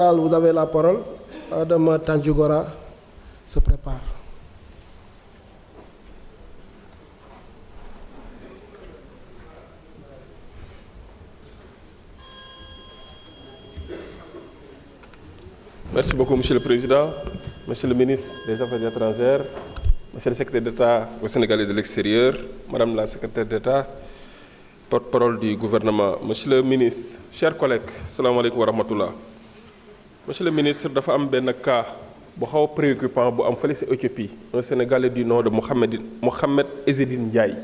Vous avez la parole. Adama Tandjigora se prépare. Merci beaucoup, Monsieur le Président, Monsieur le ministre des Affaires étrangères, Monsieur le secrétaire d'État au Sénégal et de l'extérieur, Madame la secrétaire d'État, porte-parole du gouvernement, Monsieur le ministre, chers collègues, salam alaikum wa rahmatullah. Monsieur le ministre, dafa am benn cas bu xaw préoccupant bu am fële ci Éthiopie, un Sénégalais du nom de Mohamed Ezzedine Ndiaye,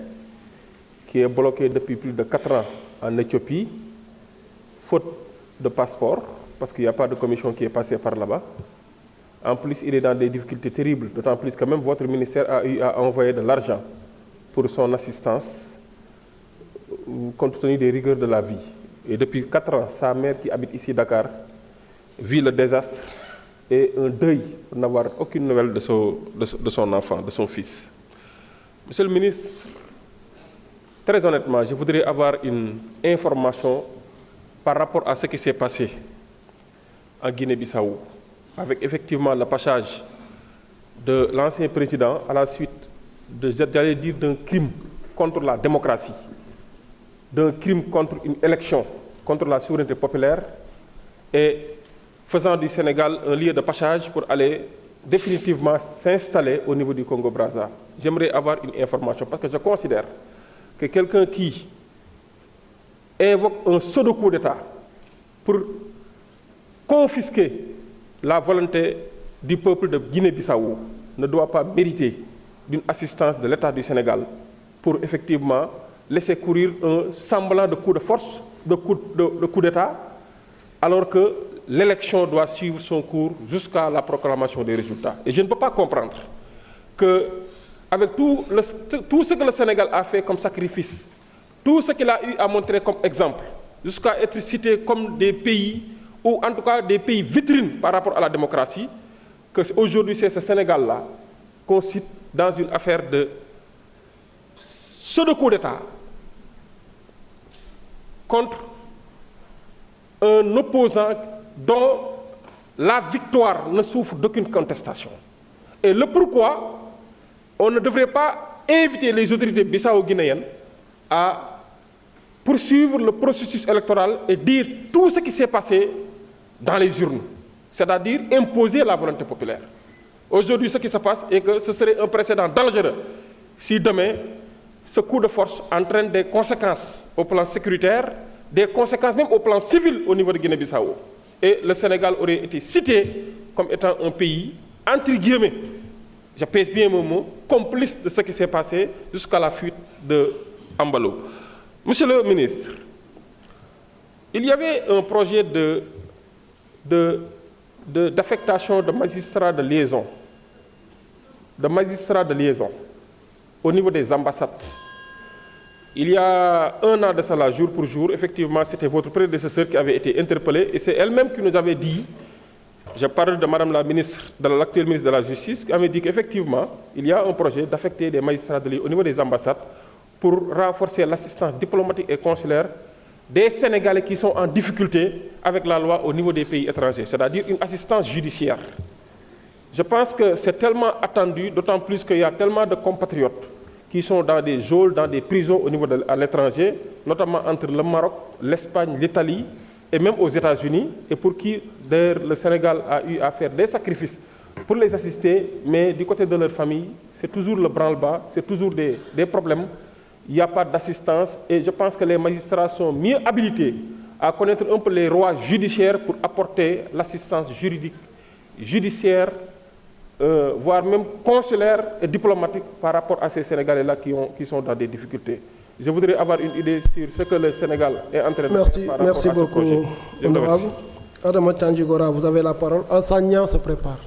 qui est bloqué depuis plus de 4 ans en Éthiopie, faute de passeport, parce qu'il n'y a pas de commission qui est passée par là-bas. En plus, il est dans des difficultés terribles, d'autant plus que même votre ministère a eu à envoyer de l'argent pour son assistance, compte tenu des rigueurs de la vie. Et depuis 4 ans, sa mère qui habite ici Dakar vit le désastre et un deuil pour n'avoir aucune nouvelle de son enfant, de son fils. Monsieur le ministre, très honnêtement, je voudrais avoir une information par rapport à ce qui s'est passé en Guinée-Bissau, avec effectivement le passage de l'ancien président à la suite d'un crime contre la démocratie, d'un crime contre une élection, contre la souveraineté populaire, et faisant du Sénégal un lieu de passage pour aller définitivement s'installer au niveau du Congo-Brazza. J'aimerais avoir une information, parce que je considère que quelqu'un qui invoque un pseudo-coup d'État pour confisquer la volonté du peuple de Guinée-Bissau ne doit pas mériter d'une assistance de l'État du Sénégal pour effectivement laisser courir un semblant de coup de force, de coup d'État, alors que l'élection doit suivre son cours jusqu'à la proclamation des résultats. Et je ne peux pas comprendre que, avec tout ce que le Sénégal a fait comme sacrifice, tout ce qu'il a eu à montrer comme exemple, jusqu'à être cité comme des pays, ou en tout cas des pays vitrines par rapport à la démocratie, que aujourd'hui c'est ce Sénégal-là qu'on cite dans une affaire de pseudo-coup d'État contre un opposant dont la victoire ne souffre d'aucune contestation. Et le pourquoi on ne devrait pas inviter les autorités bissau-guinéennes à poursuivre le processus électoral et dire tout ce qui s'est passé dans les urnes, c'est-à-dire imposer la volonté populaire. Aujourd'hui, ce qui se passe est que ce serait un précédent dangereux si demain, ce coup de force entraîne des conséquences au plan sécuritaire, des conséquences même au plan civil au niveau de Guinée-Bissau. Et le Sénégal aurait été cité comme étant un pays, entre guillemets, je pèse bien mon mot, complice de ce qui s'est passé jusqu'à la fuite de Ambalo. Monsieur le ministre, il y avait un projet d'affectation de magistrats de liaison, au niveau des ambassades. Il y a 1 an de cela, jour pour jour, effectivement, c'était votre prédécesseur qui avait été interpellé et c'est elle-même qui nous avait dit, je parle de Madame la ministre, de l'actuelle ministre de la Justice, qui avait dit qu'effectivement, il y a un projet d'affecter des magistrats de liaison au niveau des ambassades pour renforcer l'assistance diplomatique et consulaire des Sénégalais qui sont en difficulté avec la loi au niveau des pays étrangers, c'est-à-dire une assistance judiciaire. Je pense que c'est tellement attendu, d'autant plus qu'il y a tellement de compatriotes qui sont dans des geôles, dans des prisons au niveau à l'étranger, notamment entre le Maroc, l'Espagne, l'Italie et même aux États-Unis, et pour qui d'ailleurs le Sénégal a eu à faire des sacrifices pour les assister, mais du côté de leur famille, c'est toujours le branle-bas, c'est toujours des problèmes, il n'y a pas d'assistance, et je pense que les magistrats sont mieux habilités à connaître un peu les rois judiciaires pour apporter l'assistance judiciaire, voire même consulaire et diplomatique par rapport à ces Sénégalais-là qui sont dans des difficultés. Je voudrais avoir une idée sur ce que le Sénégal est en train de faire par rapport à ce projet. Merci beaucoup, honorable. Adama Tandjigora, vous avez la parole. Al-Sagnan se prépare.